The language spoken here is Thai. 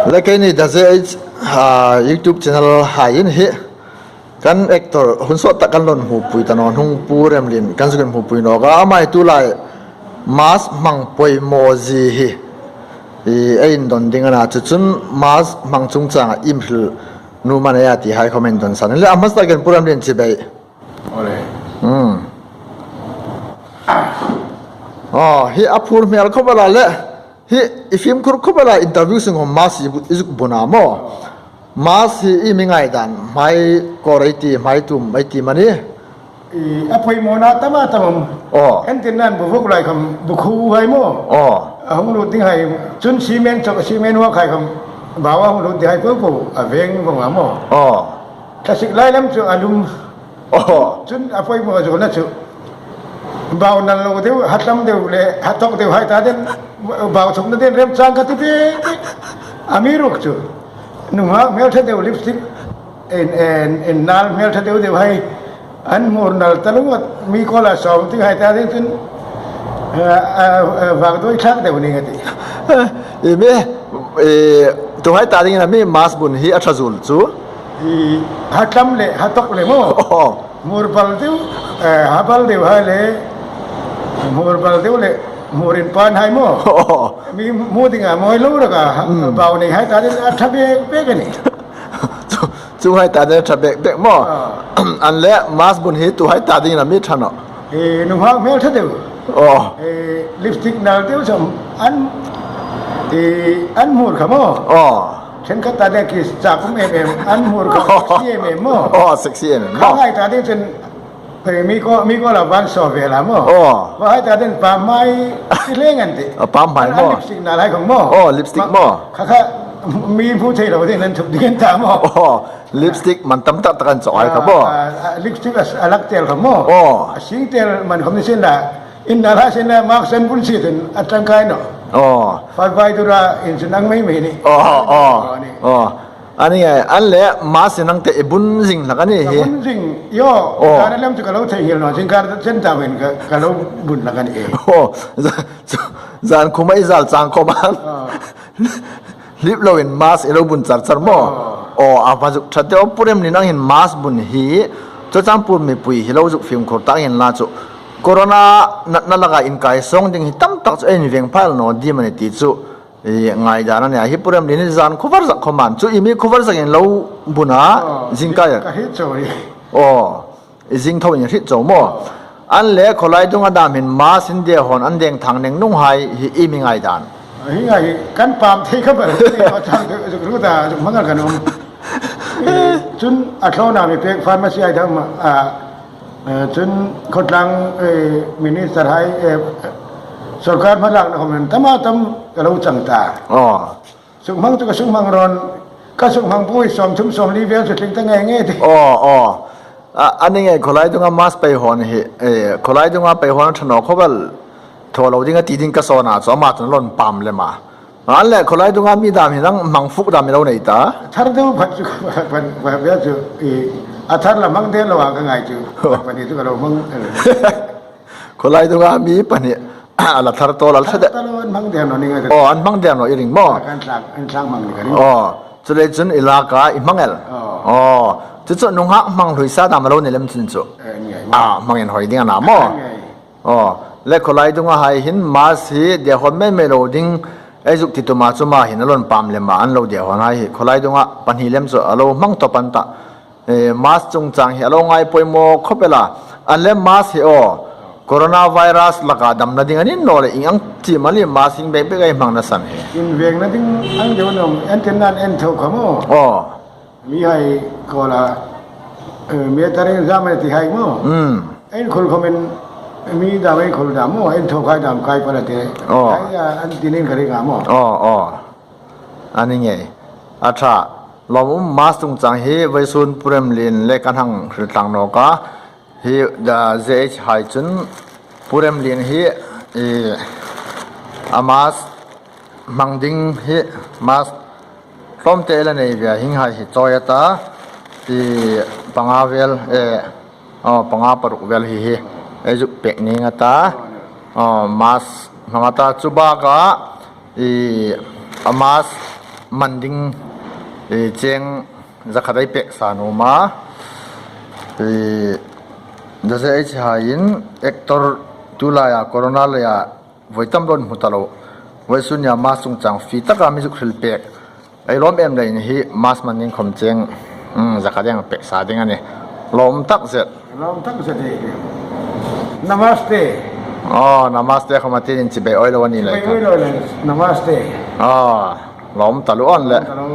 แล้วก็นี่ดัชYouTube channel หายินเหกันเอกตัวหุ่นสดตะกันหล่นหูปุยตะนอนหุ่งปูเรมลินกันสุกันหูปุยนอกก็ไม่ตุไลมาสมังปวยโมจีฮีไอ้ดนดิ่งนะจุดมาสมังจุงจังอิมพิลนูมันยาที่ให้คอมเมนต์ตอนสันแล้วอามาสตะกันปูเรมลินจีไปอ๋อฮีอัพพูดมีอะไรเข้าไปละฮีอีฟิล์มคุเข้าไปละอินเตอร์วิวสิ่งของมาสอิสุกบุนาโมมาสฮีอีมิงไงดันไม่ก่อไรตีไม่ตุ่มไม่ตีมันนี่อภัยโมนาตมาตมเอ็นตินันบุฟกไรคำบุคูไฮโมหงลุดที่ให้จุนซีเมนต์จากซีเมนต์ว่าใครคำบ่าวหงลุดที่ให้เพื่อผู้เวงของอาโมถ้าสิ่งไรแล้วจะอารมณ์จุนอภัยโมจุนนั่นจุบ่าวนั่นเราเดียวฮัตตั้มเดียวเลยฮัตตอกเดียวให้ตาเด่นบ่าวสมนั่นเด่นเริ่มสร้างกันที่เป็นอามีรุกจุนุ่มฮะเมลเทเดียวลิปสติกเอ็นนัลเมลเทเดียวเดียวให้อันมูร์นัลตลอดมีคนละสองที่ให้ตาเด่นจนฝากด้วยชักเดียวนี่กันทีมีตัวให้ตาเด่นนะมีมาสบุญฮีอัชจุลจูฮัตตั้มเลยฮัตตอกเลยโม่มูร์บัลเดียวฮับบัลเดียวให้เลยมูร์บัลเดียวเลยมูรินปานให้โม่มีมูดิ่งอ่ะมวยรู้หรอกอ่ะบ่าวนี่ให้ตาเด่นอัฐเบกเบกันนี่จูให้ตาเด่นทับเบกหม้ออันเละมาสบุญฮีตัวให้ตาเด่นนะมีทันอ่ะนุ่มฮะเมลทัดเดียวลิปสติกนั่นเดียวสมอันมูร์ขโมฉันก็ตาเด็กกิสจากผมอันมูร์ขโมซี่โม่เซ็กซี่เขาให้ตาเด่นจนมีก็ละวันสอบเวลาโม่ว่าให้ตาเด่นปั๊มไม้ที่เล่งกันติปั๊มไม้โม่ลิปสติกนั่นอะไรของโม่ลิปสติกโม่ค่ะมีผู้ชายเราที่นั่นถูกดีกันตามโม่ลิปสติกมันตั้มตัดกันจ่อยครับโม่ลิปสติกอะไรเตลครับโม่สิ่งเตลมันเขาไม่เช่นละอินนาราเช่นละมาร์กเซนบุญสิทธิ์อัตรังกายเนาะไฟตัวละอินสุนังไม่มีนี่อันนี้ไงอันเละมาสินังเตะบุญสิงหลักนี่บุญสิงย่อการเริ่มจากเราเที่ยวเนาะสิงการเส้นตาเป็นกับเราบุญหลักนี่เองจานคุไม่จัลจางคุมันลิบเราเห็นมาสเราบุญจัดสรมอาพาจุชัดเดียวพูดเรื่องนี้นั่งเห็นมาสบุญฮีจะจำพูดไม่ปุยเราจุฟิล์มขดตั้งเห็นลาจุโควิดนั่นละก็อินกายส่งดิ่งตั้มตักจะเอ็นเวียงพายโนดีมันติดจุไงจานั้นเนี่ยฮิปเรื่องนี้จานคุฟาร์สักขมันจุอีมีคุฟาร์สักเห็นเราบุญฮะจิงกายจิงเท่าอย่างที่โจมอันเล่คนไรตรงอดามเห็นมาสินเดียหอนอันเดียงทางหนึ่งนุ่งไฮอีมีไงจานไงกันปามที่เขาแบบทางรู้แต่มันกันกันจนอัตโนนามีเพลงฟาร์มาซีไอทำจนคนลังมินิสไทยสุการพลังนะมันทำมาทำกระลุจังตาสุมังตุกสุมังรอนก็สุมังปุ้ยสมชุมสมรีเวียสุดทิ้งตั้งไงเงี้ยดิอันนี้ไงคนไรตรงมาสไปหอนคนไรตรงไปหอนถนนเขาแบบทัวเราจริงก็ตีดิ้งก็สนาสมาจนล้นปั๊มเลยมาอันแหละคนไรตรงมีดามเห็นตั้งมังฟุกดามเราในตาท่านดูพัดแบบนี้จูท่านละมังเดียร์ระหว่างกันไงจูปันนี้ทุกเรามังคนไรตรงมีปันนี้ละทาร์โตละเสด็จมังเดียร์หน่อยนี่ไงอันมังเดียร์หน่อยอีกมั้งการสร้างมังนี่กันจุดเลยจุดอิลากาอิมังเอลจุดนุ่งหักมังลุยซาดามเราเนี่ยเล่มจุนจุมังเงินหอยดิ้งน้ำมั้งและคนไรตรงให้เห็นมาสีเดี๋ยวคนไม่โลดิ้งไอ้จุกติดตัวมาจุมาเห็นล้นปั๊มเลยมาอันเราเดี๋ยวคนให้คนไรตรงปันหิเลมจุเรามังตปันตะมาสจงจังเฮเราไงป่วยโมคบเปล่าอันเล่มมาสีโคโรนาไวรัสลักดำนั่นดิ้งอันนี้โน่เลยอีกอันที่มันเลยมาสิงแบบไงมังนั่นสันเอินเวียงนั่นดิ้งอันเดียวนมเอ็นเทนนันเอ็นเท่าขโมมีให้ก็ละมีตาริจามันที่ให้โมเอ็นคนคอมเมนมีดาวเอ็นคนดามโมเอ็นเท่าใครดามใครพลัดเตะใครอันที่นี่ก็เรียกโมอันนี้ไงอาชาเรามาสจงจังเฮไว้ส่วนพรมลินเล็กกันทั้งหรือต่างโนกาเฮดาเจชไฮจุนพรมลินเฮอามาสมังดิงเฮมาสต้มเตลในเวียหิงไฮจอยตาที่ปังอาเวลปังอาปรุกเวลเฮจุกเป็กนิงตามาสมังตาจุบากาอามาส มันดิ้งเจงจะขัดได้เป็กสานุมาจะเสียหายนเอ็กตอร์ตุลายาโคโรนาเลยาไว้ตั้มโดนมุตโลไว้สุญญามาสุงจังฟีตกามิจุกหิลเป็กไอ้ล้อมเอ็มเลยนี่มาสมันดิ้งคมเจงจะขัดยังเป็กสาดิ้งอันนี้ล้อมตักเสร็จ Lam tak sedih. Namaste. อ๋อ namaste เขามาที่นี่จะไปอ้อยแล้ววันนี้เลย Namaste. อ๋อล้อมตะลุอ่อนแหละ Kalau